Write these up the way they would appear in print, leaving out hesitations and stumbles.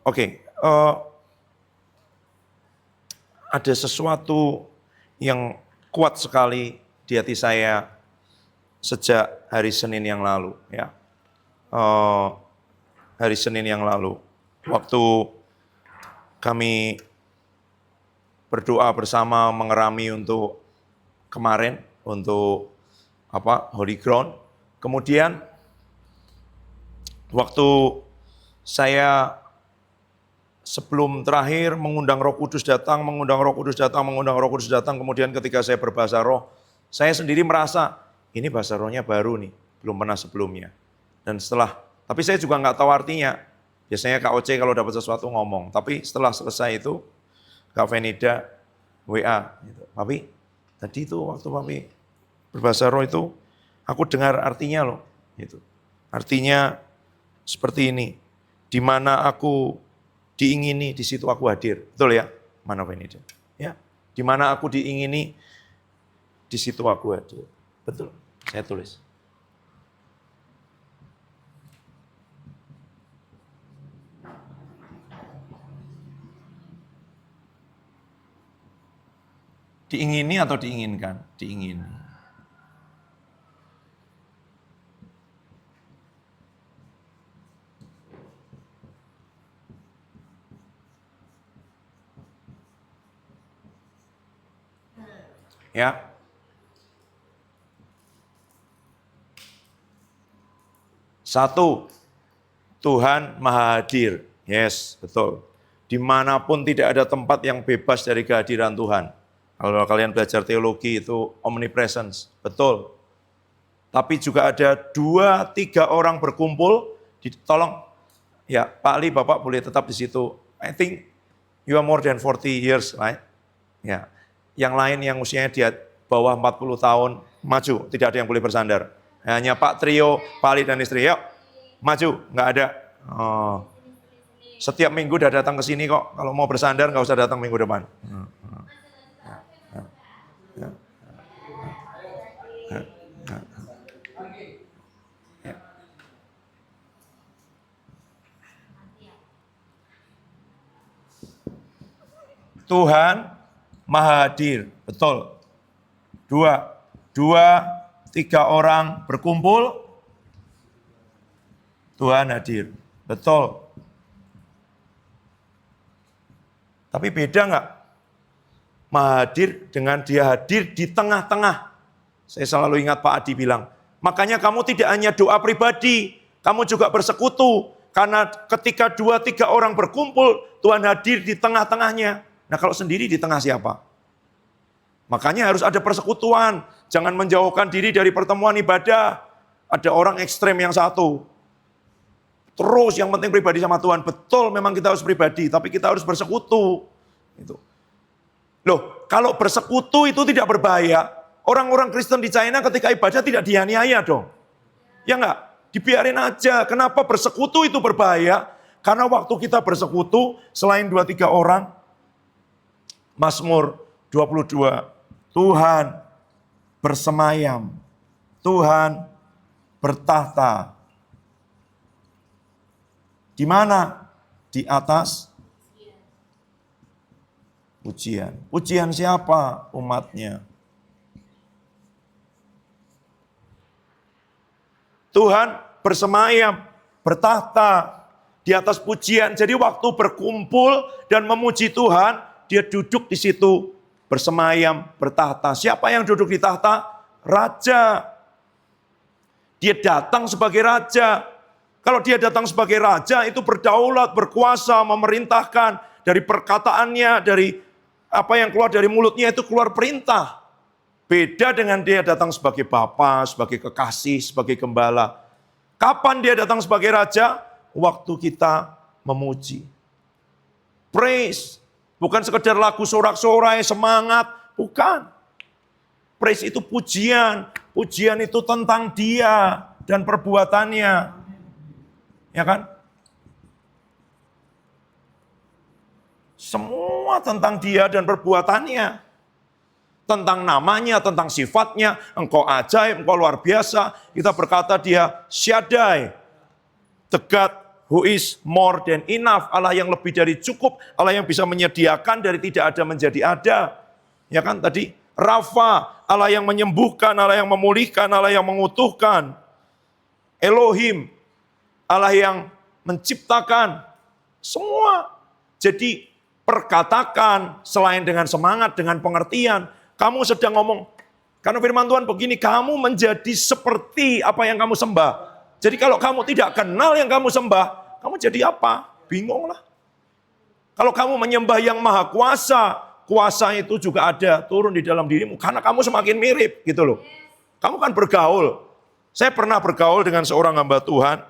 Oke, ada sesuatu yang kuat sekali di hati saya sejak hari Senin yang lalu. Ya, hari Senin yang lalu, waktu kami berdoa bersama mengerami untuk kemarin, untuk Holy Ground. Kemudian waktu saya sebelum terakhir mengundang Roh Kudus datang, kemudian ketika saya berbahasa roh, saya sendiri merasa, ini bahasa rohnya baru nih, belum pernah sebelumnya. Dan tapi saya juga nggak tahu artinya. Biasanya Kak Oce kalau dapat sesuatu ngomong, tapi setelah selesai itu, Kak Venida WA, gitu. Papi, tadi itu waktu Papi berbahasa roh itu, aku dengar artinya loh. Gitu. Artinya seperti ini, di mana aku diingini, di situ aku hadir. Betul ya? Mana Venida? Ya, di mana aku diingini, di situ aku hadir. Betul, saya tulis. Diingini atau diinginkan? Diingini. Ya. Satu, Tuhan Maha Hadir. Yes, betul. Dimanapun tidak ada tempat yang bebas dari kehadiran Tuhan. Kalau kalian belajar teologi itu omnipresence, betul. Tapi juga ada 2-3 orang berkumpul, tolong ya Pak Ali, Bapak boleh tetap di situ. I think you are more than 40 years, right? Ya. Yang lain yang usianya di bawah 40 tahun, maju, tidak ada yang boleh bersandar. Hanya Pak Trio, Pak Ali dan istri, yuk maju, nggak ada. Setiap minggu udah datang ke sini kok, kalau mau bersandar nggak usah datang minggu depan. Tuhan Maha Hadir, betul. 2-3 orang berkumpul, Tuhan hadir, betul. Tapi beda nggak? Maha Hadir dengan dia hadir di tengah-tengah. Saya selalu ingat Pak Adi bilang, makanya kamu tidak hanya doa pribadi, kamu juga bersekutu. Karena ketika 2-3 orang berkumpul, Tuhan hadir di tengah-tengahnya. Nah kalau sendiri di tengah siapa? Makanya harus ada persekutuan. Jangan menjauhkan diri dari pertemuan ibadah. Ada orang ekstrem yang satu. Terus yang penting pribadi sama Tuhan. Betul memang kita harus pribadi, tapi kita harus bersekutu. Itu. Loh, kalau bersekutu itu tidak berbahaya. Orang-orang Kristen di China ketika ibadah tidak dianiaya dong. Ya enggak? Dibiarin aja. Kenapa bersekutu itu berbahaya? Karena waktu kita bersekutu, selain 2-3 orang, Mazmur 22, Tuhan bersemayam, Tuhan bertahta. Di mana? Di atas pujian. Pujian siapa? Umatnya. Tuhan bersemayam, bertahta di atas pujian. Jadi waktu berkumpul dan memuji Tuhan, dia duduk di situ, bersemayam, bertahta. Siapa yang duduk di tahta? Raja. Dia datang sebagai raja. Kalau dia datang sebagai raja, itu berdaulat, berkuasa, memerintahkan. Dari perkataannya, dari apa yang keluar dari mulutnya, itu keluar perintah. Beda dengan dia datang sebagai bapa, sebagai kekasih, sebagai gembala. Kapan dia datang sebagai raja? Waktu kita memuji. Praise. Bukan sekedar lagu sorak-sorai, semangat. Bukan. Praise itu pujian. Pujian itu tentang dia dan perbuatannya. Ya kan? Semua tentang dia dan perbuatannya. Tentang namanya, tentang sifatnya. Engkau ajaib, engkau luar biasa. Kita berkata dia Shaddai. The God who is more than enough, Allah yang lebih dari cukup, Allah yang bisa menyediakan dari tidak ada menjadi ada. Ya kan tadi, Rafa, Allah yang menyembuhkan, Allah yang memulihkan, Allah yang mengutuhkan. Elohim, Allah yang menciptakan semua. Jadi perkatakan selain dengan semangat, dengan pengertian. Kamu sedang ngomong, karena firman Tuhan begini, kamu menjadi seperti apa yang kamu sembah. Jadi kalau kamu tidak kenal yang kamu sembah, kamu jadi apa? Bingung lah. Kalau kamu menyembah yang maha kuasa, kuasa itu juga ada turun di dalam dirimu. Karena kamu semakin mirip gitu loh. Kamu kan bergaul. Saya pernah bergaul dengan seorang hamba Tuhan.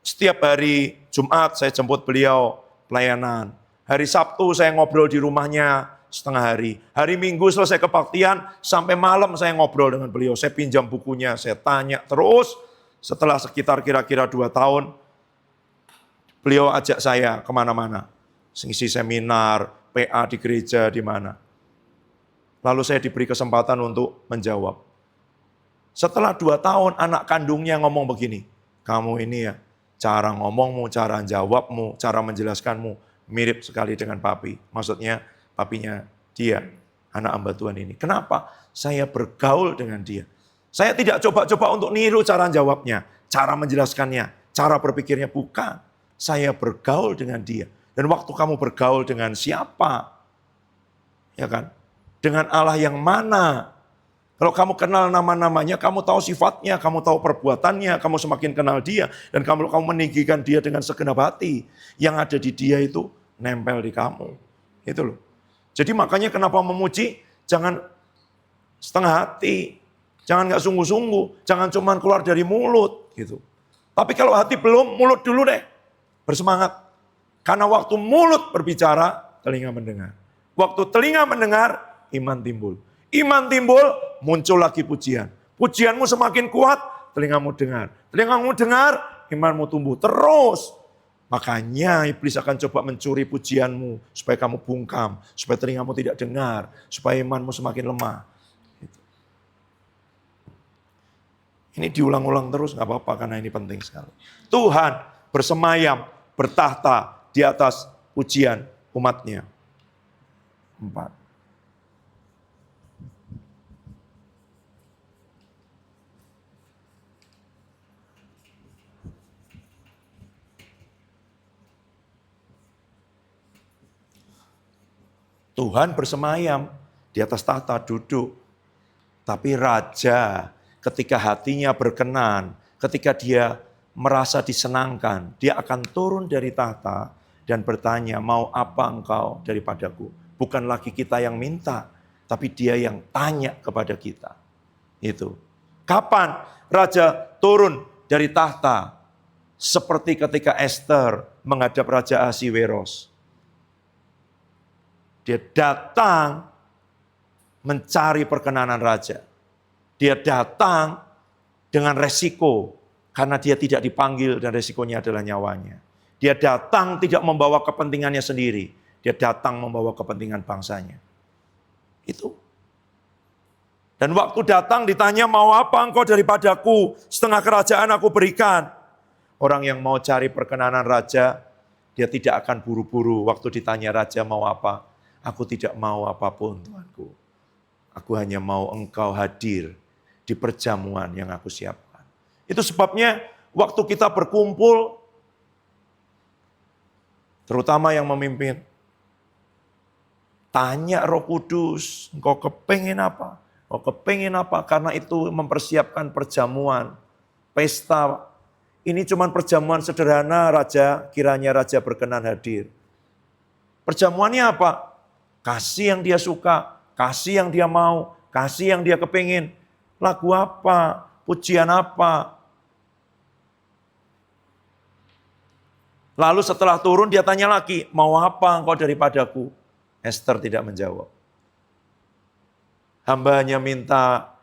Setiap hari Jumat saya jemput beliau pelayanan. Hari Sabtu saya ngobrol di rumahnya setengah hari. Hari Minggu selesai kebaktian, sampai malam saya ngobrol dengan beliau. Saya pinjam bukunya, saya tanya terus. Setelah sekitar kira-kira 2 tahun, beliau ajak saya kemana-mana. Ngisi seminar, PA di gereja, di mana. Lalu saya diberi kesempatan untuk menjawab. Setelah 2 tahun, anak kandungnya ngomong begini, kamu ini ya, cara ngomongmu, cara jawabmu, cara menjelaskanmu, mirip sekali dengan papi. Maksudnya, papinya dia, anak hamba Tuhan ini. Kenapa? Saya bergaul dengan dia. Saya tidak coba-coba untuk niru cara jawabnya, cara menjelaskannya, cara berpikirnya, bukan. Saya bergaul dengan dia. Dan waktu kamu bergaul dengan siapa? Ya kan? Dengan Allah yang mana? Kalau kamu kenal nama-namanya, kamu tahu sifatnya, kamu tahu perbuatannya, kamu semakin kenal dia. Dan kamu meninggikan dia dengan segenap hati. Yang ada di dia itu nempel di kamu. Itu loh. Jadi makanya kenapa memuji, jangan setengah hati. Jangan gak sungguh-sungguh. Jangan cuma keluar dari mulut. Gitu. Tapi kalau hati belum, mulut dulu deh. Bersemangat. Karena waktu mulut berbicara, telinga mendengar. Waktu telinga mendengar, iman timbul. Iman timbul, muncul lagi pujian. Pujianmu semakin kuat, telingamu dengar. Telingamu dengar, imanmu tumbuh terus. Makanya iblis akan coba mencuri pujianmu, supaya kamu bungkam, supaya telingamu tidak dengar, supaya imanmu semakin lemah. Ini diulang-ulang terus, gak apa-apa karena ini penting sekali. Tuhan bersemayam, bertahta di atas pujian umatnya. 4. Tuhan bersemayam di atas tahta duduk. Tapi raja ketika hatinya berkenan, ketika dia merasa disenangkan, dia akan turun dari tahta dan bertanya, mau apa engkau daripadaku? Bukan lagi kita yang minta, tapi dia yang tanya kepada kita. Itu. Kapan raja turun dari tahta? Seperti ketika Esther menghadap Raja Ahasiweros. Dia datang mencari perkenanan raja. Dia datang dengan resiko karena dia tidak dipanggil dan resikonya adalah nyawanya. Dia datang tidak membawa kepentingannya sendiri. Dia datang membawa kepentingan bangsanya. Itu. Dan waktu datang ditanya, mau apa engkau daripadaku? Setengah kerajaan aku berikan. Orang yang mau cari perkenanan raja, dia tidak akan buru-buru waktu ditanya raja mau apa. Aku tidak mau apapun Tuanku. Aku hanya mau engkau hadir di perjamuan yang aku siapkan. Itu sebabnya waktu kita berkumpul, terutama yang memimpin, tanya Roh Kudus, engkau kepengen apa? Engkau kepengen apa? Karena itu mempersiapkan perjamuan, pesta. Ini cuma perjamuan sederhana, Raja, kiranya Raja berkenan hadir. Perjamuannya apa? Kasih yang dia suka, kasih yang dia mau, kasih yang dia kepingin. Lagu apa? Pujian apa? Lalu setelah turun dia tanya lagi, mau apa engkau daripadaku? Esther tidak menjawab. Hamba hanya minta,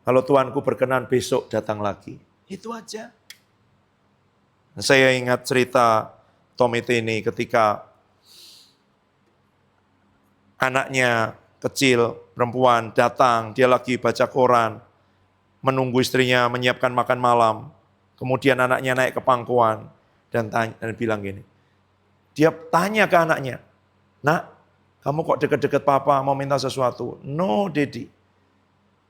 kalau Tuanku berkenan besok datang lagi. Itu aja. Saya ingat cerita Tommy Tini ketika anaknya kecil, perempuan datang, dia lagi baca koran, menunggu istrinya menyiapkan makan malam. Kemudian anaknya naik ke pangkuan dan bilang gini. Dia tanya ke anaknya, "Nak, kamu kok deket-deket papa mau minta sesuatu?" "No, Daddy.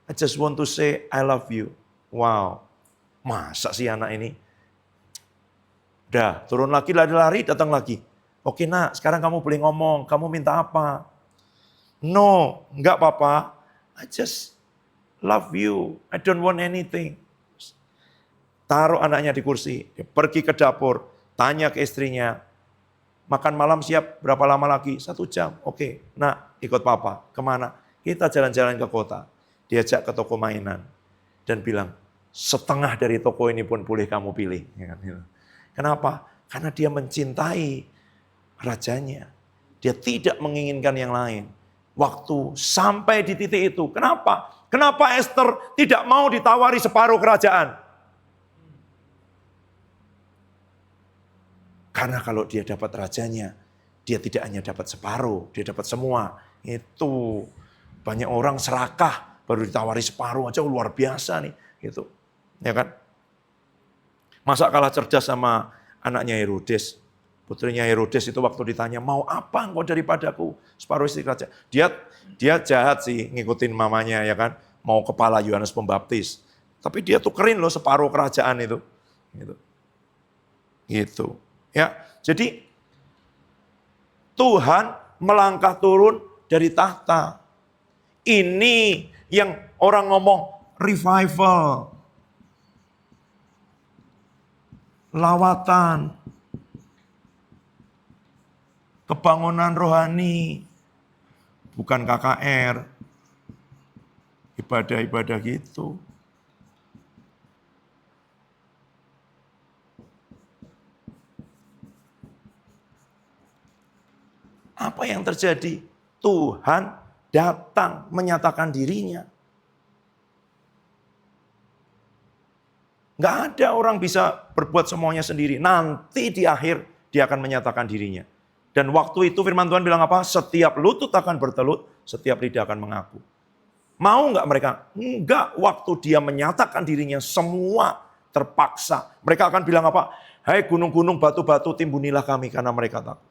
I just want to say I love you." Wow, masa sih anak ini? Udah, turun lagi, lari-lari, datang lagi. "Oke nak, sekarang kamu boleh ngomong, kamu minta apa?" "No, enggak papa. I just love you. I don't want anything." Taruh anaknya di kursi, dia pergi ke dapur, tanya ke istrinya, "Makan malam siap berapa lama lagi?" 1 jam. "Oke, nak ikut papa." "Kemana?" "Kita jalan-jalan ke kota." Diajak ke toko mainan. Dan bilang, "Setengah dari toko ini pun boleh kamu pilih." Kenapa? Karena dia mencintai rajanya. Dia tidak menginginkan yang lain. Waktu sampai di titik itu. Kenapa? Kenapa Esther tidak mau ditawari separuh kerajaan? Karena kalau dia dapat rajanya, dia tidak hanya dapat separuh, dia dapat semua. Itu banyak orang serakah, baru ditawari separuh aja luar biasa nih. Gitu. Ya kan? Masa kalah cerdas sama anaknya Herodes. Putrinya Herodes itu waktu ditanya, "Mau apa engkau daripadaku?" Separuh istri kerajaan. Dia jahat sih ngikutin mamanya ya kan. Mau kepala Yohanes Pembaptis. Tapi dia tukerin loh separuh kerajaan itu. Gitu. Ya, jadi Tuhan melangkah turun dari tahta. Ini yang orang ngomong revival. Lawatan. Kebangunan rohani. Bukan KKR. Ibadah-ibadah gitu. Apa yang terjadi? Tuhan datang menyatakan dirinya. Nggak ada orang bisa berbuat semuanya sendiri. Nanti di akhir dia akan menyatakan dirinya. Dan waktu itu firman Tuhan bilang apa? Setiap lutut akan bertelut, setiap lidah akan mengaku. Mau nggak mereka? Enggak. Waktu dia menyatakan dirinya semua terpaksa. Mereka akan bilang apa? "Hai gunung-gunung, batu-batu, timbunilah kami," karena mereka takut.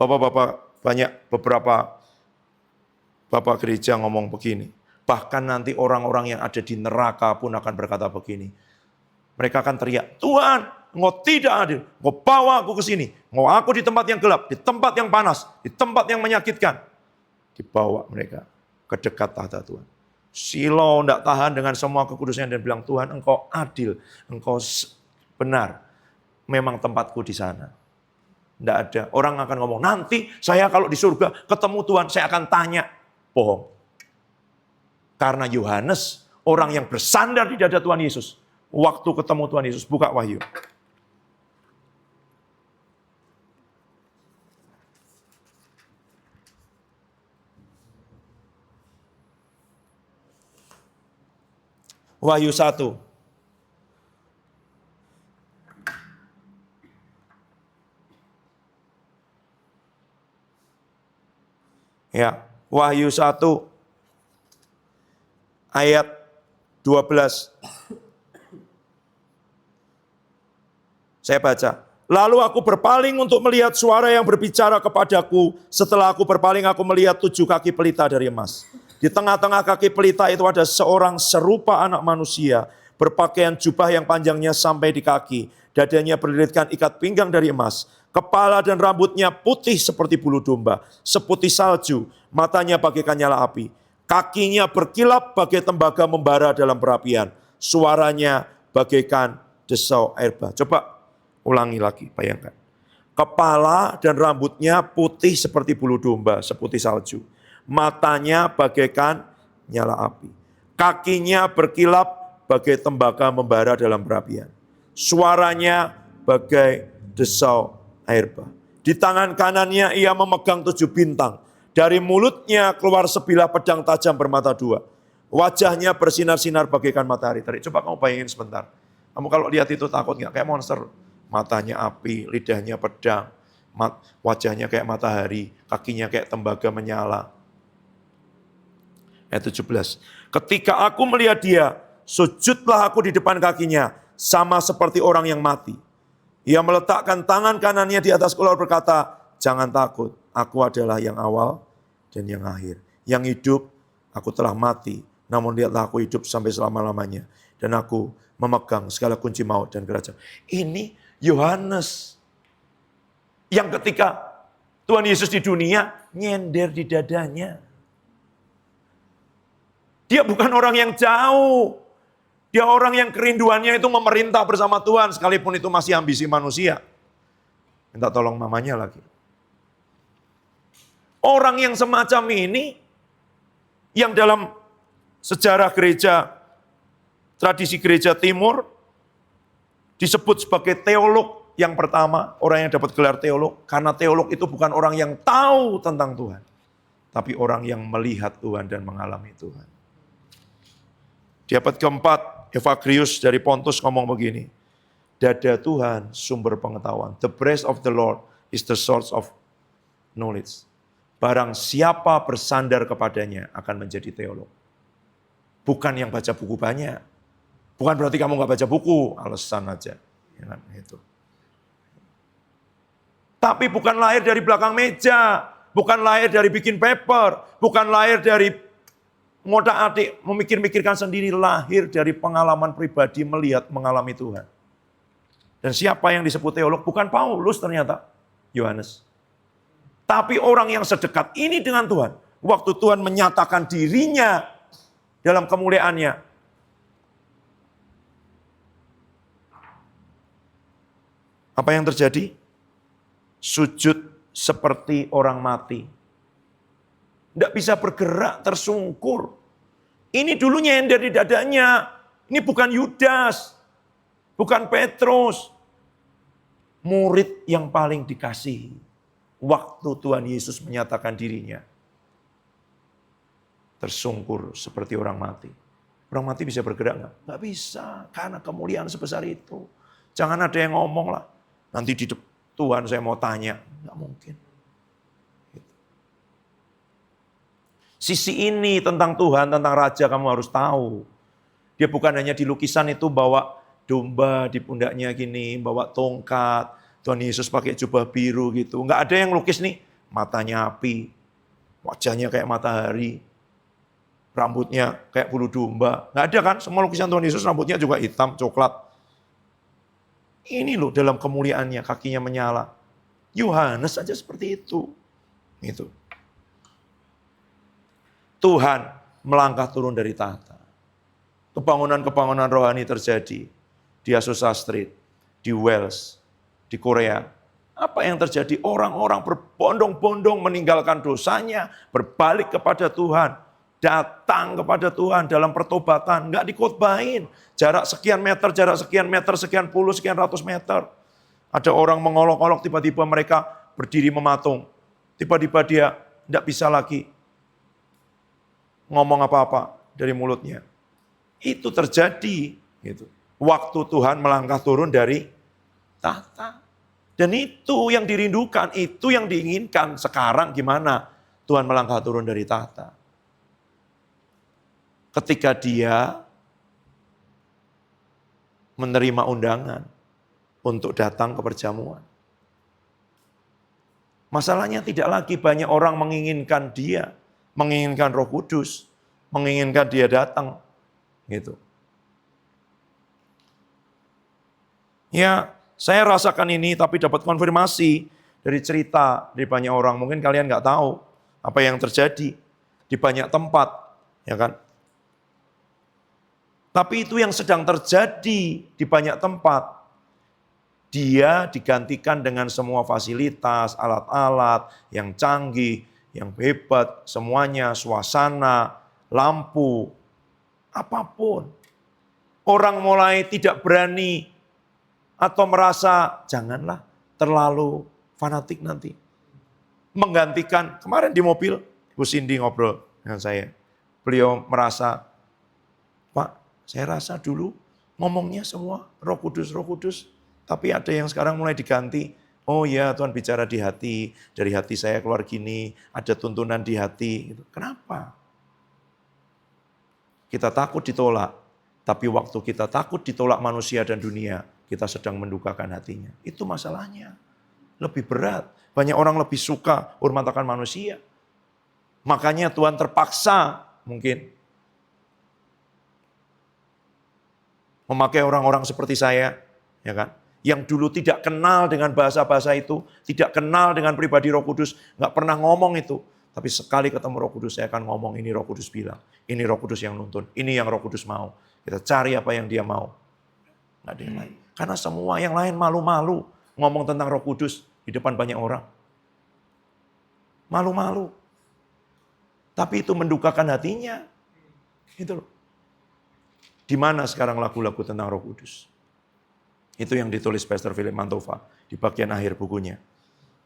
Bapak-bapak, beberapa bapak gereja ngomong begini. Bahkan nanti orang-orang yang ada di neraka pun akan berkata begini. Mereka akan teriak, "Tuhan, Engkau tidak adil. Engkau bawa aku ke sini. Engkau aku di tempat yang gelap, di tempat yang panas, di tempat yang menyakitkan." Dibawa mereka ke dekat tahta Tuhan. Silo tidak tahan dengan semua kekudusan dan bilang, "Tuhan, Engkau adil, Engkau benar. Memang tempatku di sana." Tidak ada. Orang akan ngomong, "Nanti saya kalau di surga ketemu Tuhan, saya akan tanya." Bohong. Karena Yohanes, orang yang bersandar di dada Tuhan Yesus. Waktu ketemu Tuhan Yesus, buka Wahyu. Wahyu 1. Ya, Wahyu 1 ayat 12. Saya baca. "Lalu aku berpaling untuk melihat suara yang berbicara kepadaku. Setelah aku berpaling, aku melihat 7 kaki pelita dari emas. Di tengah-tengah kaki pelita itu ada seorang serupa anak manusia, berpakaian jubah yang panjangnya sampai di kaki. Dadanya berlilitkan ikat pinggang dari emas. Kepala dan rambutnya putih seperti bulu domba, seputih salju, matanya bagaikan nyala api. Kakinya berkilap bagai tembaga membara dalam perapian. Suaranya bagaikan desau air bah." Coba ulangi lagi, bayangkan. Kepala dan rambutnya putih seperti bulu domba, seputih salju. Matanya bagaikan nyala api. Kakinya berkilap bagai tembaga membara dalam perapian. Suaranya bagai desau air bah. Di tangan kanannya ia memegang 7 bintang. Dari mulutnya keluar sebilah pedang tajam bermata 2. Wajahnya bersinar-sinar bagaikan matahari terik. Coba kamu bayangin sebentar. Kamu kalau lihat itu takut nggak? Kayak monster. Matanya api, lidahnya pedang. Wajahnya kayak matahari, kakinya kayak tembaga menyala. Ayat 17. "Ketika aku melihat dia, sujudlah aku di depan kakinya. sama seperti orang yang mati. Ia meletakkan tangan kanannya di atas kepala berkata, jangan takut, aku adalah yang awal dan yang akhir. Yang hidup, aku telah mati, namun lihatlah aku hidup sampai selama-lamanya. Dan aku memegang segala kunci maut dan kerajaan. Ini Yohanes yang ketika Tuhan Yesus di dunia, nyender di dadanya. Dia bukan orang yang jauh. Dia orang yang kerinduannya itu memerintah bersama Tuhan, sekalipun itu masih ambisi manusia. Minta tolong mamanya lagi. Orang yang semacam ini, yang dalam sejarah gereja, tradisi gereja timur, disebut sebagai teolog yang pertama, orang yang dapat gelar teolog, karena teolog itu bukan orang yang tahu tentang Tuhan, tapi orang yang melihat Tuhan dan mengalami Tuhan. Di abad keempat, Evagrius dari Pontus ngomong begini, dada Tuhan sumber pengetahuan. The breast of the Lord is the source of knowledge. Barang siapa bersandar kepadanya akan menjadi teolog. Bukan yang baca buku banyak. Bukan berarti kamu nggak baca buku, alasan aja. Ya kan, itu. Tapi bukan lahir dari belakang meja, bukan lahir dari bikin paper, bukan lahir dari ngotak-atik, memikir-mikirkan sendiri, lahir dari pengalaman pribadi melihat mengalami Tuhan. Dan siapa yang disebut teolog? Bukan Paulus ternyata, Yohanes. Tapi orang yang sedekat ini dengan Tuhan, waktu Tuhan menyatakan dirinya dalam kemuliaannya, apa yang terjadi? Sujud seperti orang mati. Tidak bisa bergerak, tersungkur. Ini dulu nyender di dadanya. Ini bukan Yudas, bukan Petrus. Murid yang paling dikasihi. Waktu Tuhan Yesus menyatakan dirinya, tersungkur seperti orang mati. Orang mati bisa bergerak nggak? Nggak bisa, karena kemuliaan sebesar itu. Jangan ada yang ngomong lah, nanti di Tuhan saya mau tanya. Nggak mungkin. Sisi ini tentang Tuhan, tentang Raja kamu harus tahu. Dia bukan hanya di lukisan itu bawa domba di pundaknya gini, bawa tongkat. Tuhan Yesus pakai jubah biru gitu. Enggak ada yang lukis nih, matanya api, wajahnya kayak matahari, rambutnya kayak bulu domba. Enggak ada kan, semua lukisan Tuhan Yesus rambutnya juga hitam, coklat. Ini loh dalam kemuliaannya, kakinya menyala. Yohanes aja seperti itu. Itu. Tuhan melangkah turun dari tahta. Kebangunan-kebangunan rohani terjadi di Azusa Street, di Wales, di Korea. Apa yang terjadi? Orang-orang berbondong-bondong meninggalkan dosanya, berbalik kepada Tuhan, datang kepada Tuhan dalam pertobatan, nggak dikhotbahin. Jarak sekian meter, sekian puluh, sekian ratus meter. Ada orang mengolok-olok, tiba-tiba mereka berdiri mematung. Tiba-tiba dia nggak bisa lagi ngomong apa-apa dari mulutnya. Itu terjadi. Gitu. Waktu Tuhan melangkah turun dari tahta. Dan itu yang dirindukan, itu yang diinginkan. Sekarang gimana Tuhan melangkah turun dari tahta? Ketika dia menerima undangan untuk datang ke perjamuan. Masalahnya tidak lagi banyak orang menginginkan dia, menginginkan Roh Kudus, menginginkan dia datang. Gitu. Ya, saya rasakan ini tapi dapat konfirmasi dari cerita dari banyak orang. Mungkin kalian nggak tahu apa yang terjadi di banyak tempat, ya kan? Tapi itu yang sedang terjadi di banyak tempat. Dia digantikan dengan semua fasilitas, alat-alat yang canggih, yang hebat, semuanya, suasana, lampu, apapun. Orang mulai tidak berani atau merasa, janganlah terlalu fanatik nanti. Menggantikan, kemarin di mobil, Bu Cindy ngobrol dengan saya. Beliau merasa, Pak, saya rasa dulu ngomongnya semua Roh Kudus, Roh Kudus. Tapi ada yang sekarang mulai diganti. Oh ya, Tuhan bicara di hati, dari hati saya keluar gini, ada tuntunan di hati. Kenapa? Kita takut ditolak. Tapi waktu kita takut ditolak manusia dan dunia, kita sedang mendukakan hatinya. Itu masalahnya. Lebih berat. Banyak orang lebih suka hormat akan manusia. Makanya Tuhan terpaksa mungkin memakai orang-orang seperti saya, ya kan? Yang dulu tidak kenal dengan bahasa-bahasa itu, tidak kenal dengan pribadi Roh Kudus, nggak pernah ngomong itu. Tapi sekali ketemu Roh Kudus, saya akan ngomong, ini Roh Kudus bilang, ini Roh Kudus yang nuntun, ini yang Roh Kudus mau. Kita cari apa yang dia mau. Nggak ada yang lain. Karena semua yang lain malu-malu ngomong tentang Roh Kudus di depan banyak orang. Malu-malu. Tapi itu mendukakan hatinya. Gitu loh. Di mana sekarang lagu-lagu tentang Roh Kudus? Itu yang ditulis Pastor Philip Mantova di bagian akhir bukunya.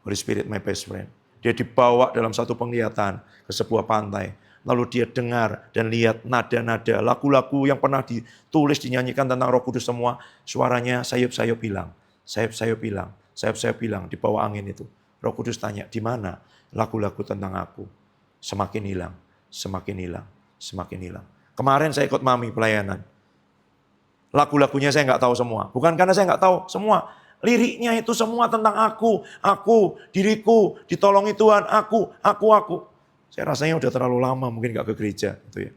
Holy Spirit My Best Friend. Dia dibawa dalam satu penglihatan ke sebuah pantai. Lalu dia dengar dan lihat nada-nada lagu-lagu yang pernah ditulis, dinyanyikan tentang Roh Kudus semua. Suaranya sayup-sayup hilang. Sayup-sayup hilang. Sayup-sayup hilang di bawah angin itu. Roh Kudus tanya, di mana lagu-lagu tentang aku? Semakin hilang, semakin hilang, semakin hilang. Kemarin saya ikut Mami pelayanan. Lagu-lagunya saya nggak tahu semua. Bukan karena saya nggak tahu semua. Liriknya itu semua tentang aku, diriku, ditolongi Tuhan, aku. Saya rasanya udah terlalu lama mungkin nggak ke gereja. Gitu ya.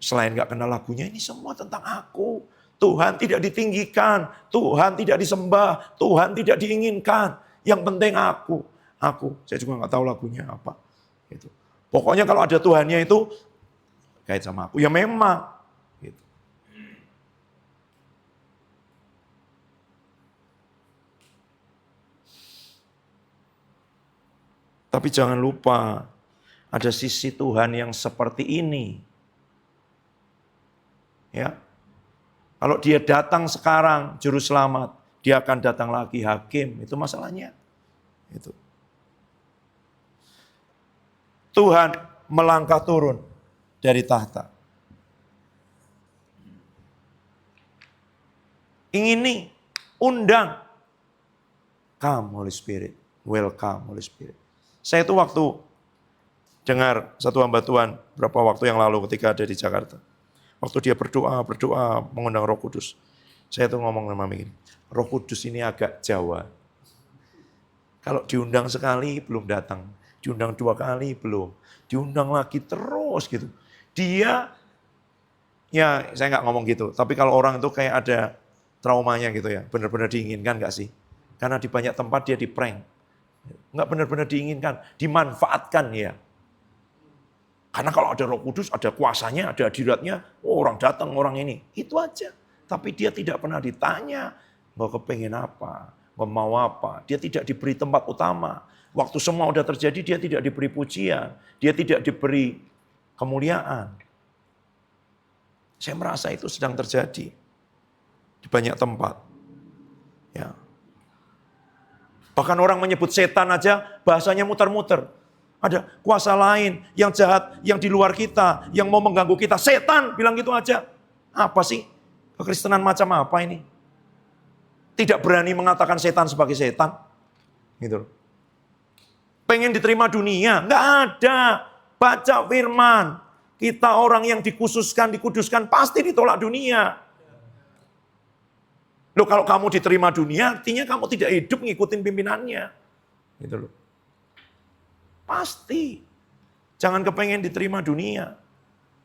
Selain nggak kenal lagunya, ini semua tentang aku. Tuhan tidak ditinggikan, Tuhan tidak disembah, Tuhan tidak diinginkan. Yang penting aku. Saya juga nggak tahu lagunya apa. Gitu. Pokoknya kalau ada Tuhannya itu kait sama aku. Ya memang. Gitu. Tapi jangan lupa, ada sisi Tuhan yang seperti ini. Ya. Kalau dia datang sekarang, juru selamat, dia akan datang lagi hakim. Itu masalahnya. Itu. Tuhan melangkah turun dari tahta. Ingin nih, undang. Come Holy Spirit, welcome Holy Spirit. Saya itu waktu dengar satu hamba Tuhan beberapa waktu yang lalu ketika ada di Jakarta. Waktu dia berdoa mengundang Roh Kudus. Saya tuh ngomong sama Mami gini, Roh Kudus ini agak Jawa. Kalau diundang sekali belum datang, diundang 2 kali belum, diundang lagi terus gitu. Dia, ya saya nggak ngomong gitu, tapi kalau orang itu kayak ada traumanya gitu ya, benar-benar diinginkan nggak sih? Karena di banyak tempat dia di-prank. Nggak benar-benar diinginkan, dimanfaatkan ya. Karena kalau ada Roh Kudus, ada kuasanya, ada hadiratnya, orang datang orang ini. Itu aja. Tapi dia tidak pernah ditanya, mau kepengen apa, mau apa. Dia tidak diberi tempat utama. Waktu semua udah terjadi, dia tidak diberi pujian. Dia tidak diberi kemuliaan. Saya merasa itu sedang terjadi di banyak tempat. Ya. Bahkan orang menyebut setan aja bahasanya muter-muter. Ada kuasa lain yang jahat, yang di luar kita, yang mau mengganggu kita. Setan bilang gitu aja. Apa sih? Kekristenan macam apa ini? Tidak berani mengatakan setan sebagai setan. Gitu. Pengen diterima dunia? Nggak ada. Baca firman. Kita orang yang dikhususkan, dikuduskan, pasti ditolak dunia. Loh kalau kamu diterima dunia, artinya kamu tidak hidup ngikutin pimpinannya. Gitu loh. Pasti. Jangan kepengen diterima dunia.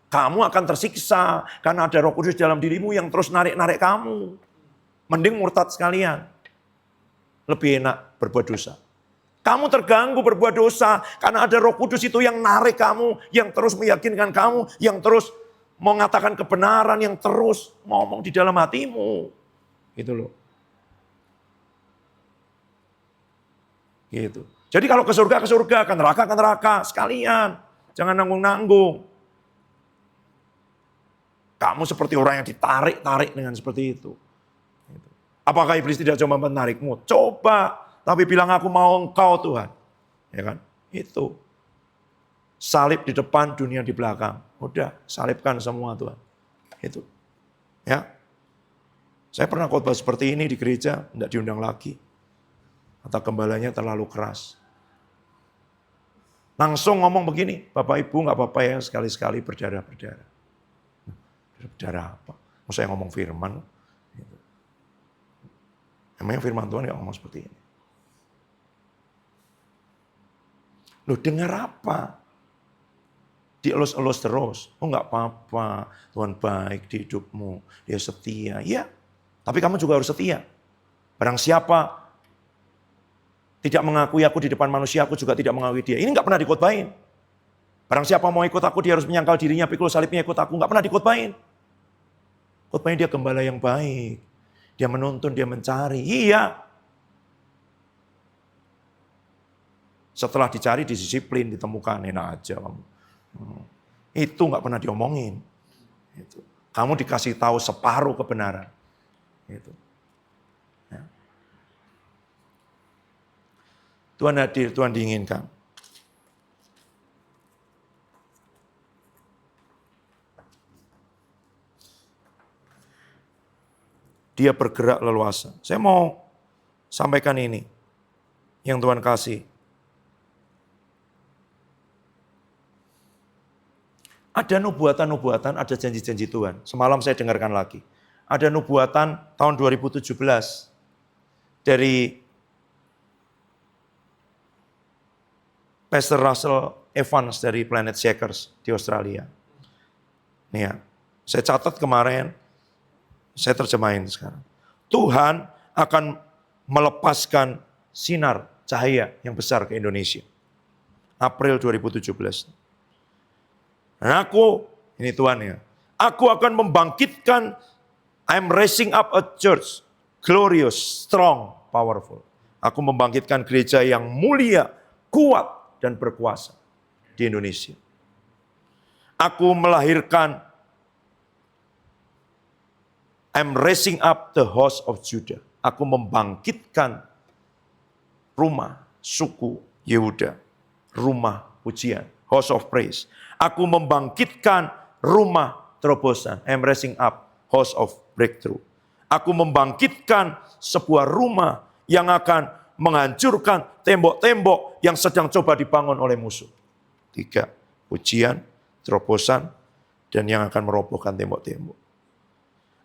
Kamu akan tersiksa karena ada Roh Kudus dalam dirimu yang terus narik-narik kamu. Mending murtad sekalian. Lebih enak berbuat dosa. Kamu terganggu berbuat dosa karena ada Roh Kudus itu yang narik kamu, yang terus meyakinkan kamu, yang terus mengatakan kebenaran, yang terus ngomong di dalam hatimu. Gitu loh. Gitu. Jadi kalau ke surga, ke neraka, sekalian. Jangan nanggung-nanggung. Kamu seperti orang yang ditarik-tarik dengan seperti itu. Gitu. Apakah iblis tidak coba menarikmu? Coba. Tapi bilang aku mau engkau Tuhan. Ya kan? Itu. Salib di depan, dunia di belakang. Udah, salibkan semua Tuhan. Itu. Ya. Saya pernah khotbah seperti ini di gereja, tidak diundang lagi. Kata gembalanya terlalu keras. Langsung ngomong begini, Bapak Ibu nggak apa-apa ya sekali-sekali berdarah-berdarah. Berdarah apa? Mau saya ngomong firman. Emangnya firman Tuhan nggak ngomong seperti ini? Loh, dengar apa? Dielus-elus terus. Oh nggak apa-apa, Tuhan baik di hidupmu, Dia setia. Ya, tapi kamu juga harus setia. Barang siapa tidak mengakui aku di depan manusia, aku juga tidak mengakui dia. Ini nggak pernah dikotbahin. Barang siapa mau ikut aku, dia harus menyangkal dirinya, pikul salibnya ikut aku. Nggak pernah dikotbahin. Khotbahnya dia gembala yang baik. Dia menuntun, dia mencari. Iya. Setelah dicari, disiplin, ditemukan. Enak aja kamu. Itu nggak pernah diomongin. Kamu dikasih tahu separuh kebenaran. Itu. Ya. Tuhan hadir, Tuhan diinginkan. Dia bergerak leluasa. Saya mau sampaikan ini yang Tuhan kasih. Ada nubuatan-nubuatan, ada janji-janji Tuhan. Semalam saya dengarkan lagi. Ada nubuatan tahun 2017 dari Pastor Russell Evans dari Planet Shakers di Australia. Nih ya, saya catat kemarin, saya terjemahin sekarang. Tuhan akan melepaskan sinar cahaya yang besar ke Indonesia. April 2017. Dan ini Tuhan ya, aku akan membangkitkan, I'm raising up a church, glorious, strong, powerful. Aku membangkitkan gereja yang mulia, kuat, dan berkuasa di Indonesia. Aku melahirkan, I'm raising up the house of Judah. Aku membangkitkan rumah suku Yehuda, rumah pujian, house of praise. Aku membangkitkan rumah terobosan, I'm raising up house of breakthrough. Aku membangkitkan sebuah rumah yang akan menghancurkan tembok-tembok yang sedang coba dibangun oleh musuh. 3, pujian, terobosan, dan yang akan merobohkan tembok-tembok.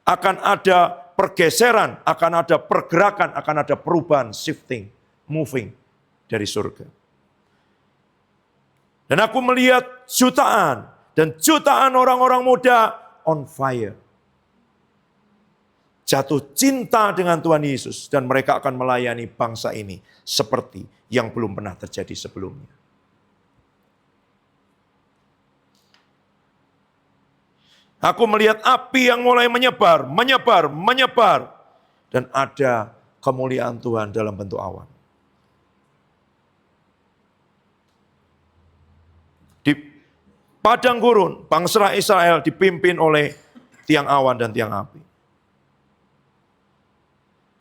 Akan ada pergeseran, akan ada pergerakan, akan ada perubahan, shifting, moving dari surga. Dan aku melihat jutaan, dan jutaan orang-orang muda on fire. Jatuh cinta dengan Tuhan Yesus, dan mereka akan melayani bangsa ini seperti yang belum pernah terjadi sebelumnya. Aku melihat api yang mulai menyebar. Dan ada kemuliaan Tuhan dalam bentuk awan. Di padang gurun, bangsa Israel dipimpin oleh tiang awan dan tiang api.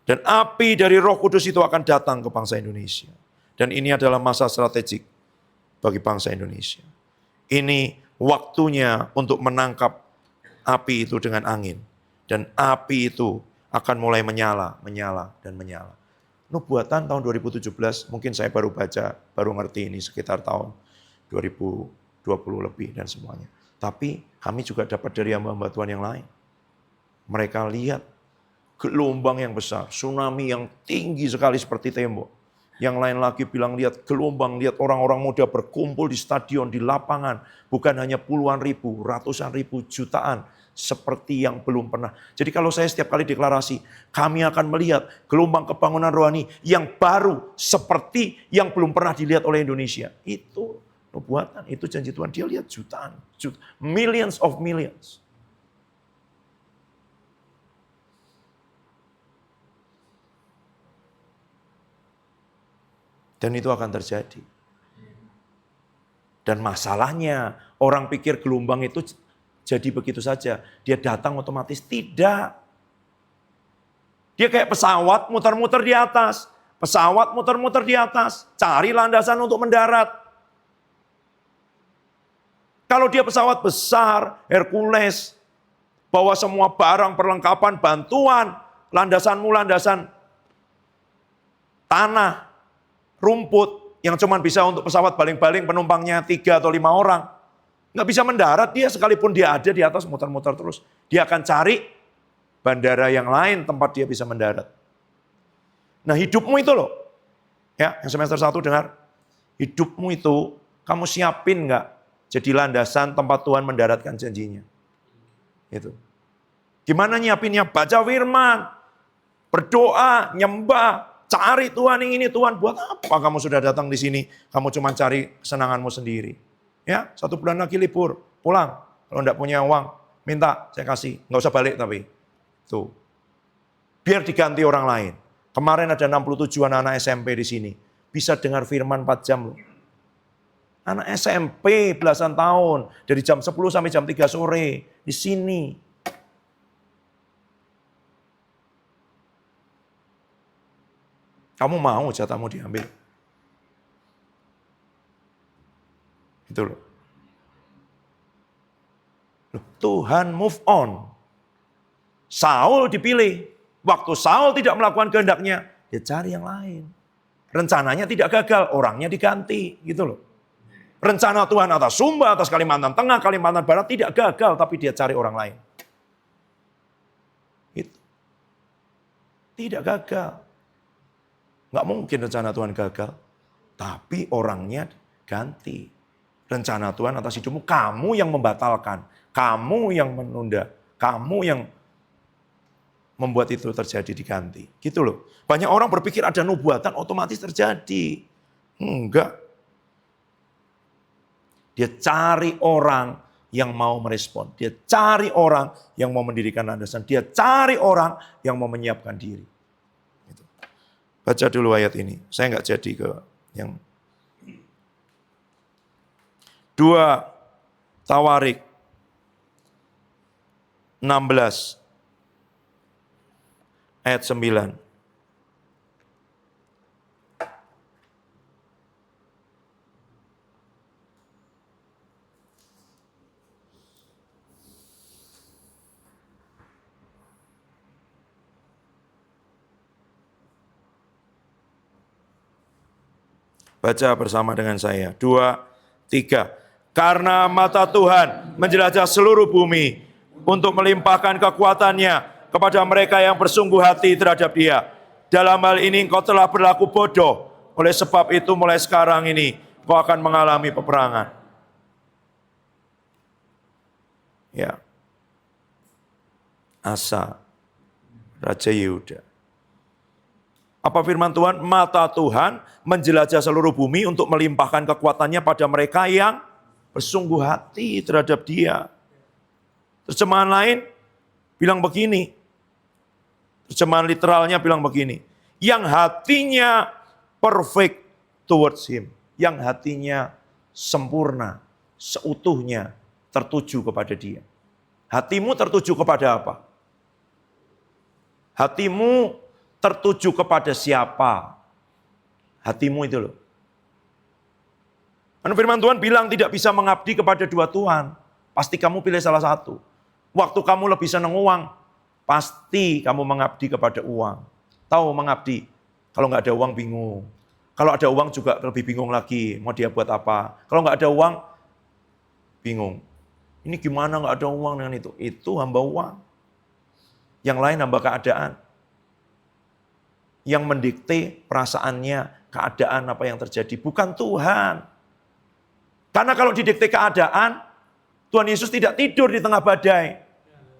Dan api dari Roh Kudus itu akan datang ke bangsa Indonesia. Dan ini adalah masa strategik bagi bangsa Indonesia. Ini waktunya untuk menangkap api itu dengan angin. Dan api itu akan mulai menyala, dan menyala. Nubuatan tahun 2017, mungkin saya baru baca, baru ngerti ini sekitar tahun 2020 lebih dan semuanya. Tapi kami juga dapat dari hamba-hamba Tuhan yang lain. Mereka lihat gelombang yang besar, tsunami yang tinggi sekali seperti tembok. Yang lain lagi bilang lihat gelombang, lihat orang-orang muda berkumpul di stadion, di lapangan. Bukan hanya puluhan ribu, ratusan ribu, jutaan. Seperti yang belum pernah. Jadi kalau saya setiap kali deklarasi, kami akan melihat gelombang kebangunan rohani yang baru seperti yang belum pernah dilihat oleh Indonesia. Itu nubuatan, itu janji Tuhan. Dia lihat jutaan, millions of millions. Dan itu akan terjadi. Dan masalahnya, orang pikir gelombang itu jadi begitu saja. Dia datang otomatis. Tidak. Dia kayak pesawat muter-muter di atas. Pesawat muter-muter di atas. Cari landasan untuk mendarat. Kalau dia pesawat besar, Hercules, bawa semua barang, perlengkapan, bantuan, landasanmu landasan tanah, rumput yang cuma bisa untuk pesawat baling-baling penumpangnya 3 atau 5 orang. Nggak bisa mendarat dia, sekalipun dia ada di atas muter-muter terus. Dia akan cari bandara yang lain tempat dia bisa mendarat. Nah hidupmu itu loh, ya yang semester 1 dengar. Hidupmu itu kamu siapin nggak jadi landasan tempat Tuhan mendaratkan janjinya. Itu. Gimana nyiapinnya? Baca firman, berdoa, nyembah, cari Tuhan yang ini. Tuhan buat apa kamu sudah datang di sini? Kamu cuma cari kesenanganmu sendiri. Ya, 1 bulan lagi libur, pulang. Kalau enggak punya uang, minta, saya kasih. Enggak usah balik tapi. Tuh. Biar diganti orang lain. Kemarin ada 67 anak-anak SMP di sini. Bisa dengar firman 4 jam loh. Anak SMP belasan tahun. Dari jam 10 sampai jam 3 sore. Di sini. Kamu mau jatahmu diambil? Itu loh. Tuhan move on. Saul dipilih. Waktu Saul tidak melakukan kehendaknya, dia cari yang lain. Rencananya tidak gagal, orangnya diganti. Gitu loh. Rencana Tuhan atas Sumba, atas Kalimantan Tengah, Kalimantan Barat tidak gagal, tapi dia cari orang lain. Itu. Tidak gagal. Nggak mungkin rencana Tuhan gagal, tapi orangnya ganti. Rencana Tuhan atas hidupmu, kamu yang membatalkan, kamu yang menunda, kamu yang membuat itu terjadi diganti. Gitu loh. Banyak orang berpikir ada nubuatan otomatis terjadi. Enggak. Dia cari orang yang mau merespon. Dia cari orang yang mau mendirikan landasan. Dia cari orang yang mau menyiapkan diri. Gitu. Baca dulu ayat ini. Saya nggak jadi ke yang 2 Tawarik 16 ayat 9. Baca bersama dengan saya. 2, 3. Karena mata Tuhan menjelajah seluruh bumi untuk melimpahkan kekuatannya kepada mereka yang bersungguh hati terhadap Dia. Dalam hal ini engkau telah berlaku bodoh. Oleh sebab itu mulai sekarang ini engkau akan mengalami peperangan. Ya. Asa, Raja Yehuda. Apa firman Tuhan? Mata Tuhan menjelajah seluruh bumi untuk melimpahkan kekuatannya pada mereka yang bersungguh hati terhadap Dia. Terjemahan lain bilang begini. Terjemahan literalnya bilang begini. Yang hatinya perfect towards Him. Yang hatinya sempurna, seutuhnya tertuju kepada Dia. Hatimu tertuju kepada apa? Hatimu tertuju kepada siapa? Hatimu itu loh. Karena firman Tuhan bilang tidak bisa mengabdi kepada 2 Tuhan. Pasti kamu pilih salah satu. Waktu kamu lebih senang uang, pasti kamu mengabdi kepada uang. Tahu mengabdi? Kalau nggak ada uang bingung. Kalau ada uang juga lebih bingung lagi. Mau dia buat apa? Kalau nggak ada uang, bingung. Ini gimana nggak ada uang dengan itu? Itu hamba uang. Yang lain hamba keadaan. Yang mendikte perasaannya, keadaan apa yang terjadi. Bukan Tuhan. Karena kalau didikte keadaan, Tuhan Yesus tidak tidur di tengah badai.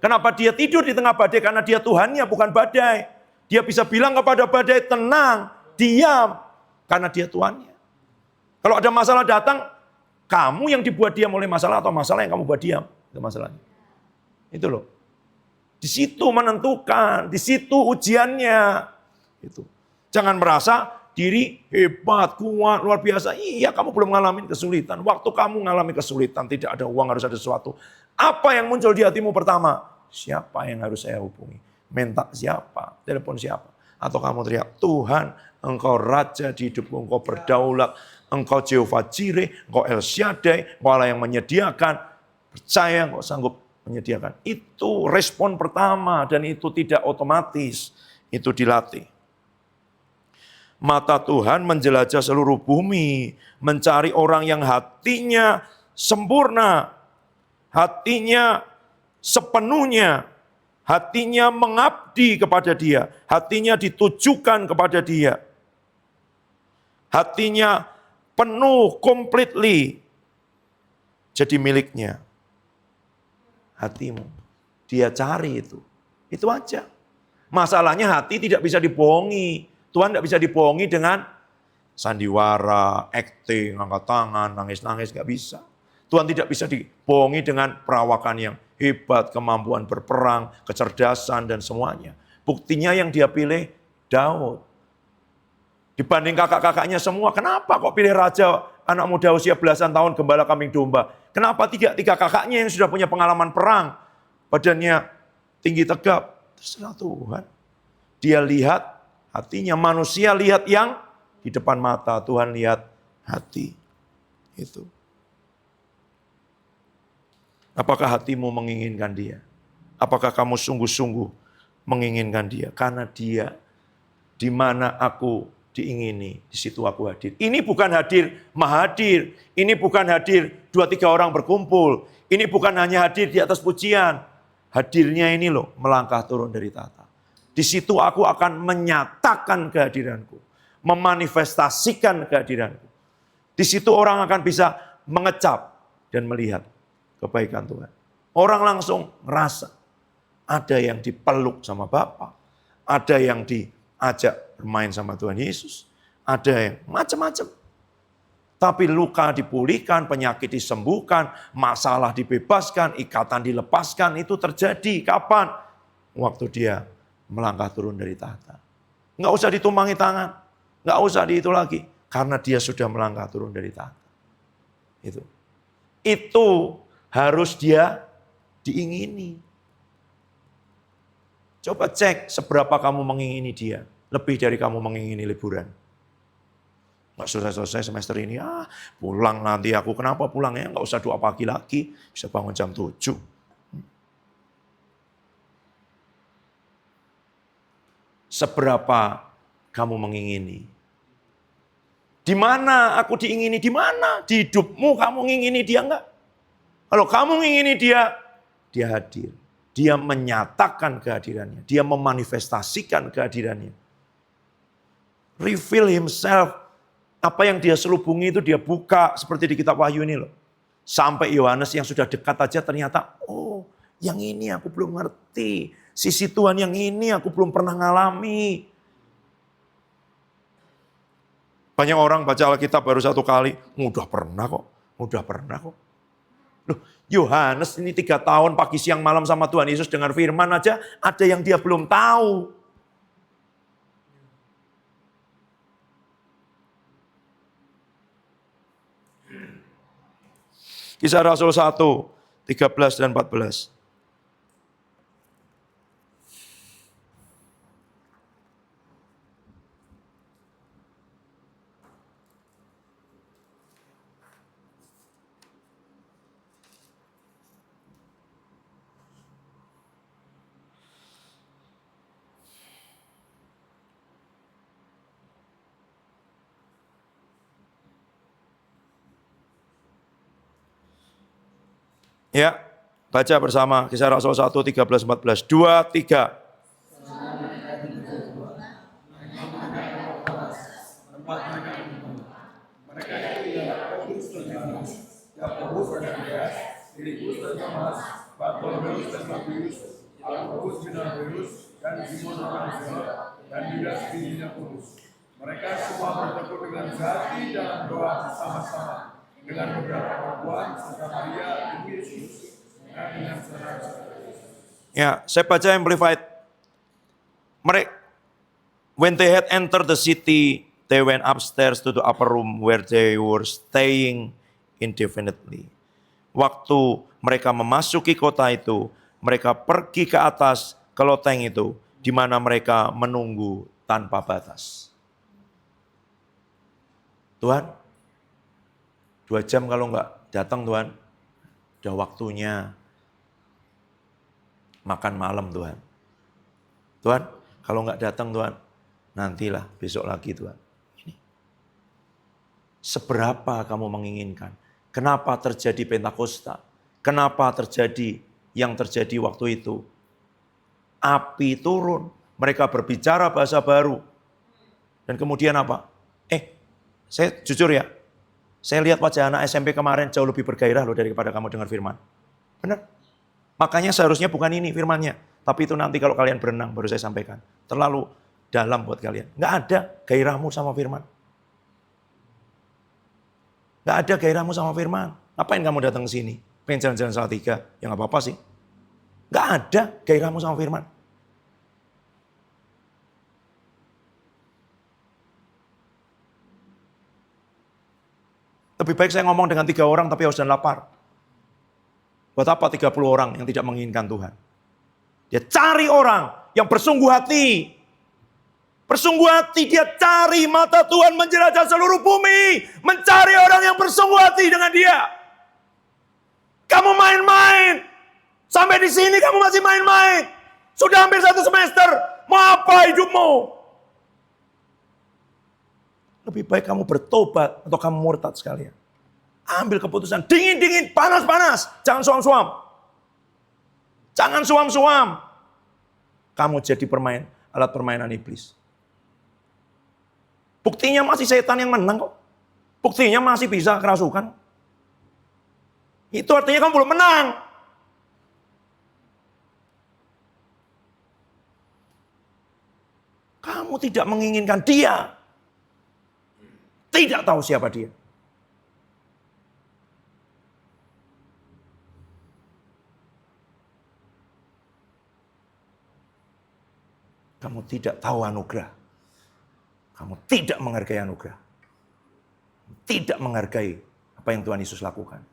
Kenapa dia tidur di tengah badai? Karena dia Tuhannya, bukan badai. Dia bisa bilang kepada badai, tenang, diam. Karena dia Tuhannya. Kalau ada masalah datang, kamu yang dibuat diam oleh masalah atau masalah yang kamu buat diam. Itu masalahnya. Itu loh. Di situ menentukan, di situ ujiannya. Itu. Jangan merasa diri hebat, kuat, luar biasa. Iya, kamu belum ngalamin kesulitan. Waktu kamu ngalami kesulitan, tidak ada uang, harus ada sesuatu. Apa yang muncul di hatimu pertama? Siapa yang harus saya hubungi? Minta siapa? Telepon siapa? Atau kamu teriak, Tuhan, Engkau Raja di hidupku, Engkau berdaulat, Engkau Jehovah Jireh, Engkau El Shaddai, Engkau Allah yang menyediakan. Percaya Engkau sanggup menyediakan. Itu respon pertama dan itu tidak otomatis. Itu dilatih. Mata Tuhan menjelajah seluruh bumi, mencari orang yang hatinya sempurna, hatinya sepenuhnya, hatinya mengabdi kepada Dia, hatinya ditujukan kepada Dia. Hatinya penuh, completely jadi miliknya. Hatimu, Dia cari itu. Itu aja. Masalahnya hati tidak bisa dibohongi. Tuhan tidak bisa dibohongi dengan sandiwara, acting, angkat tangan, nangis-nangis, nggak bisa. Tuhan tidak bisa dibohongi dengan perawakan yang hebat, kemampuan berperang, kecerdasan, dan semuanya. Buktinya yang Dia pilih Daud. Dibanding kakak-kakaknya semua, kenapa kok pilih raja anak muda usia belasan tahun gembala kambing domba? Kenapa tiga kakaknya yang sudah punya pengalaman perang, badannya tinggi tegap? Terserah Tuhan. Dia lihat hatinya, manusia lihat yang di depan mata, Tuhan lihat hati. Itu. Apakah hatimu menginginkan Dia? Apakah kamu sungguh-sungguh menginginkan Dia? Karena Dia di mana aku diingini, di situ aku hadir. Ini bukan hadir mahadir, ini bukan hadir 2-3 orang berkumpul, ini bukan hanya hadir di atas pujian. Hadirnya ini loh, melangkah turun dari tahta. Di situ aku akan menyatakan kehadiranku, memanifestasikan kehadiranku. Di situ orang akan bisa mengecap dan melihat kebaikan Tuhan. Orang langsung ngerasa, ada yang dipeluk sama Bapa, ada yang diajak bermain sama Tuhan Yesus, ada yang macam-macam. Tapi luka dipulihkan, penyakit disembuhkan, masalah dibebaskan, ikatan dilepaskan, itu terjadi kapan? Waktu Dia melangkah turun dari tahta. Nggak usah ditumpangi tangan, nggak usah di itu lagi, karena Dia sudah melangkah turun dari tahta. Itu harus Dia diingini. Coba cek seberapa kamu mengingini Dia, lebih dari kamu mengingini liburan. Nggak selesai semester ini, pulang nanti aku. Kenapa pulangnya? Nggak usah doa pagi lagi, bisa bangun jam 7. Seberapa kamu mengingini? Di mana aku diingini? Di mana? Di hidupmu kamu mengingini Dia enggak? Kalau kamu mengingini Dia, Dia hadir. Dia menyatakan kehadirannya. Dia memanifestasikan kehadirannya. Reveal Himself. Apa yang Dia selubungi itu Dia buka seperti di kitab Wahyu ini loh. Sampai Yohanes yang sudah dekat aja ternyata, oh yang ini aku belum ngerti. Sisi Tuhan yang ini aku belum pernah ngalami. Banyak orang baca Alkitab baru 1 kali, udah pernah kok. Loh, Yohanes ini 3 tahun pagi siang malam sama Tuhan Yesus dengan firman aja, ada yang dia belum tahu. Kisah Rasul 1, 13 dan 14. Ya, baca bersama Kisah Rasul 1, 13, 14. 2, 3. Mereka itu ialah Paulus dan Yohanes, Yakobus dan Andreas, Filipus dan Thomas, Bartolomeus dan Matius, Alfeus bin Alfeus, dan Simon orang Zelot, dan Yudas bin Yakobus. Mereka semua bertekun dengan hati dalam doa bersama-sama dengan beberapa perempuan serta Maria ibu Yesus dan dengan saudara-saudara. Ya, saya baca Amplified. When they had entered the city, they went upstairs to the upper room where they were staying indefinitely. Waktu mereka memasuki kota itu, mereka pergi ke atas ke loteng itu, di mana mereka menunggu tanpa batas. Tuhan, 2 jam kalau enggak datang Tuhan, udah waktunya makan malam Tuhan. Tuhan, kalau enggak datang Tuhan, nantilah besok lagi Tuhan. Ini. Seberapa kamu menginginkan? Kenapa terjadi Pentakosta? Kenapa terjadi yang terjadi waktu itu? Api turun, mereka berbicara bahasa baru. Dan kemudian apa? Saya jujur ya, saya lihat wajah anak SMP kemarin jauh lebih bergairah loh daripada kamu dengar firman. Benar? Makanya seharusnya bukan ini firmannya. Tapi itu nanti kalau kalian berenang baru saya sampaikan. Terlalu dalam buat kalian. Nggak ada gairahmu sama firman. Nggak ada gairahmu sama firman. Ngapain kamu datang ke sini? Pengen jalan-jalan Salatiga? Ya nggak apa-apa sih. Nggak ada gairahmu sama firman. Lebih baik saya ngomong dengan 3 orang tapi haus dan lapar. Buat apa 30 orang yang tidak menginginkan Tuhan? Dia cari orang yang bersungguh hati. Bersungguh hati, dia cari, mata Tuhan menjelajah seluruh bumi. Mencari orang yang bersungguh hati dengan dia. Kamu main-main. Sampai di sini kamu masih main-main. Sudah hampir 1 semester. Mau apa hidupmu? Lebih baik kamu bertobat atau kamu murtad sekalian. Ambil keputusan. Dingin-dingin, panas-panas. Jangan suam-suam. Jangan suam-suam. Kamu jadi alat permainan iblis. Buktinya masih setan yang menang kok. Buktinya masih bisa kerasukan. Itu artinya kamu belum menang. Kamu tidak menginginkan dia. Tidak tahu siapa dia. Kamu tidak tahu anugerah. Kamu tidak menghargai anugerah. Tidak menghargai apa yang Tuhan Yesus lakukan.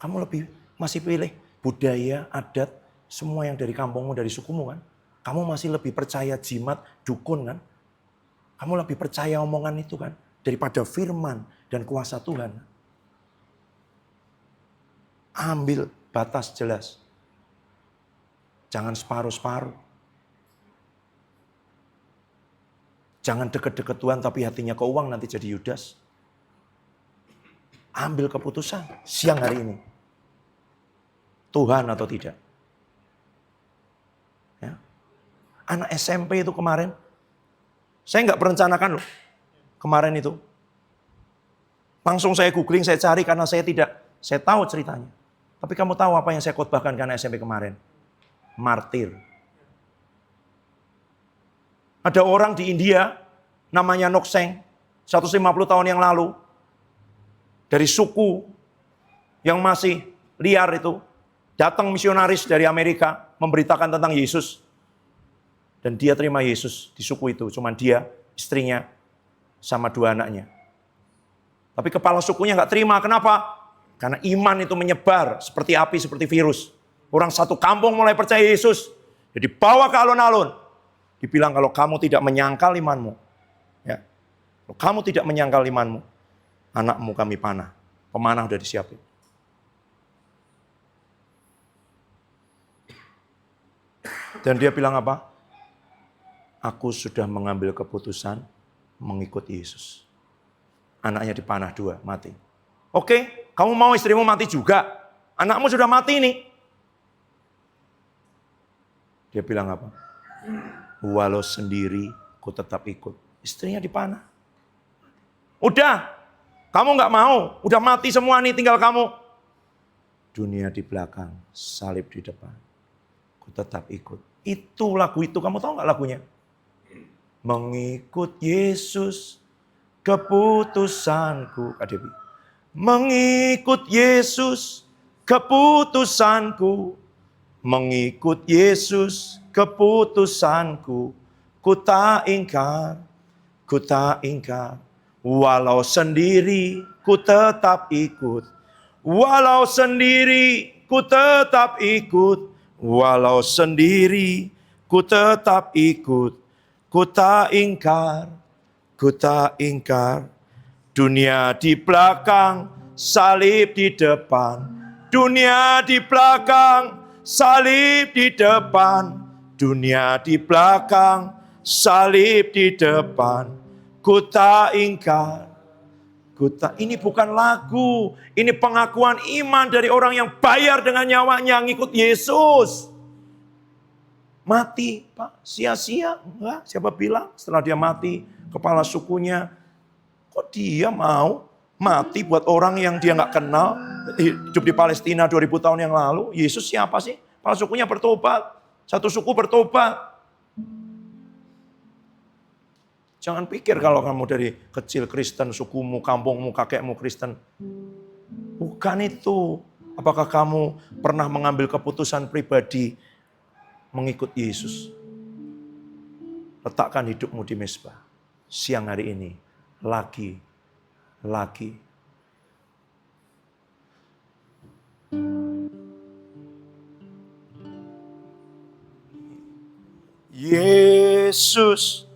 Kamu masih pilih budaya, adat, semua yang dari kampungmu, dari sukumu kan. Kamu masih lebih percaya jimat, dukun kan. Kamu lebih percaya omongan itu kan. Daripada firman dan kuasa Tuhan. Ambil batas jelas. Jangan separuh-separuh. Jangan deket-deket Tuhan tapi hatinya ke uang nanti jadi Yudas. Ambil keputusan siang hari ini. Tuhan atau tidak. Ya. Anak SMP itu kemarin. Saya nggak merencanakan loh. Kemarin itu. Langsung saya googling, saya cari karena saya tahu ceritanya. Tapi kamu tahu apa yang saya khotbahkan karena SMP kemarin? Martir. Ada orang di India, namanya Nokseng, 150 tahun yang lalu, dari suku yang masih liar itu, datang misionaris dari Amerika, memberitakan tentang Yesus. Dan dia terima Yesus di suku itu, cuman dia, istrinya, sama 2 anaknya. Tapi kepala sukunya nggak terima, kenapa? Karena iman itu menyebar seperti api, seperti virus. Orang satu kampung mulai percaya Yesus, jadi bawa ke alun-alun. Dibilang kalau kamu tidak menyangkal imanmu, ya, kalau kamu tidak menyangkal imanmu, anakmu kami panah. Pemanah udah disiapin. Dan dia bilang apa? Aku sudah mengambil keputusan mengikut Yesus. Anaknya dipanah 2, mati. Oke, kamu mau istrimu mati juga? Anakmu sudah mati nih. Dia bilang apa? Walau sendiri, ku tetap ikut. Istrinya dipanah. Udah, kamu nggak mau. Udah mati semua nih, tinggal kamu. Dunia di belakang, salib di depan. Ku tetap ikut. Itu lagu itu, kamu tahu nggak lagunya? Mengikut Yesus, keputusanku. Kak Dewi. Mengikut Yesus, keputusanku. Mengikut Yesus, keputusanku. Ku tak ingkar, ku tak ingkar. Walau sendiri, ku tetap ikut. Walau sendiri, ku tetap ikut. Walau sendiri, ku tetap ikut. Ku tak ingkar, ku tak ingkar. Dunia di belakang, salib di depan. Dunia di belakang, salib di depan. Dunia di belakang, salib di depan. Ku tak ingkar, Ini bukan lagu, ini pengakuan iman dari orang yang bayar dengan nyawanya ngikut Yesus. Mati, Pak, sia-sia. Enggak, siapa bilang setelah dia mati, kepala sukunya, kok dia mau mati buat orang yang dia nggak kenal, hidup di Palestina 2000 tahun yang lalu. Yesus siapa sih? Kepala sukunya bertobat, satu suku bertobat. Jangan pikir kalau kamu dari kecil Kristen, sukumu, kampungmu, kakekmu Kristen. Bukan itu. Apakah kamu pernah mengambil keputusan pribadi mengikut Yesus? Letakkan hidupmu di mezbah. Siang hari ini, lagi. Yesus,